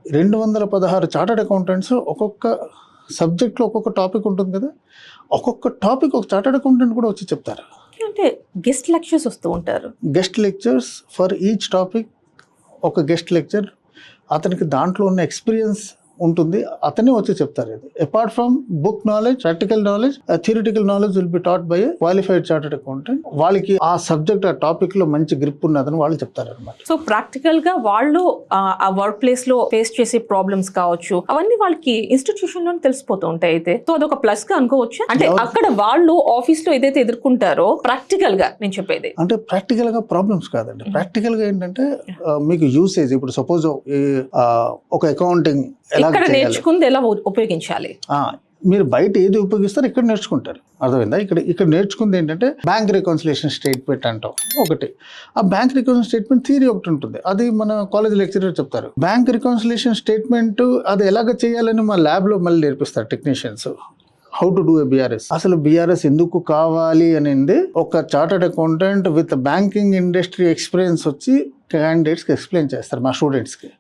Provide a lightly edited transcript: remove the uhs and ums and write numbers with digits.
216 chartered accountants ఒక్కొక్క సబ్జెక్ట్లో ఒక్కొక్క టాపిక్ ఉంటుంది కదా, ఒక్కొక్క టాపిక్ ఒక చార్టర్డ్ అకౌంటెంట్ కూడా వచ్చి చెప్తారు. అంటే గెస్ట్ లెక్చర్స్ వస్తూ ఉంటారు. Guest lectures for each topic ఒక గెస్ట్ లెక్చర్, అతనికి దాంట్లో ఉన్న ఎక్స్పీరియన్స్ ఉంటుంది, అతనే వచ్చి చెప్తారు. ఇది apart from book knowledge, practical knowledge, theoretical knowledge will be taught by qualified chartered accountant. వాళ్ళకి ఆ సబ్జెక్ట్, ఆ టాపిక్ లో మంచి గ్రిప్ ఉన్నదని వాళ్ళు చెప్తారు అనమాట. సో ప్రాక్టికల్ గా వాళ్ళు ఆ వర్క్ ప్లేస్ లో ఫేస్ చేసే ప్రాబ్లమ్స్ కావచ్చు, అవన్నీ వాళ్ళకి ఇన్స్టిట్యూషన్ లో తెలిసిపోతూ ఉంటాయి. అయితే సో అదొక ప్లస్ గా అనుకోవచ్చు. అంటే అక్కడ వాళ్ళు ఆఫీస్ లో ఏదైతే ఎదుర్కొంటారో ప్రాక్టికల్ గా నేను చెప్పేది అంటే ప్రాక్టికల్ గా ప్రాబ్లమ్స్ కాదండి. ప్రాక్టికల్ గా ఏంటంటే మీకు యూసేజ్, ఇప్పుడు సపోజ్ ఒక అకౌంటింగ్ ఇక్కడ నేర్చుకుంది ఎలా ఉపయోగించాలి, మీరు బయట ఏది ఉపయోగిస్తారో ఇక్కడ నేర్చుకుంటారు. అర్థమైందా? ఇక్కడ నేర్చుకుంది ఏంటంటే బ్యాంక్ రికన్సిలేషన్ స్టేట్మెంట్ అంటాం ఒకటి. ఆ బ్యాంక్ రికన్సిలేషన్ స్టేట్మెంట్ థియరీ ఒకటి ఉంటుంది, అది మన కాలేజ్ లెక్చరర్ చెప్తారు. బ్యాంక్ రికన్సిలేషన్ స్టేట్మెంట్ అది ఎలాగ చేయాలని మా ల్యాబ్లో మళ్ళీ నేర్పిస్తారు technicians. How to do a BRS, అసలు బీఆర్ఎస్ ఎందుకు కావాలి అనేది ఒక chartered accountant with banking industry experience వచ్చి క్యాండిడేట్స్కి ఎక్స్ప్లెయిన్ చేస్తారు, మా స్టూడెంట్స్కి.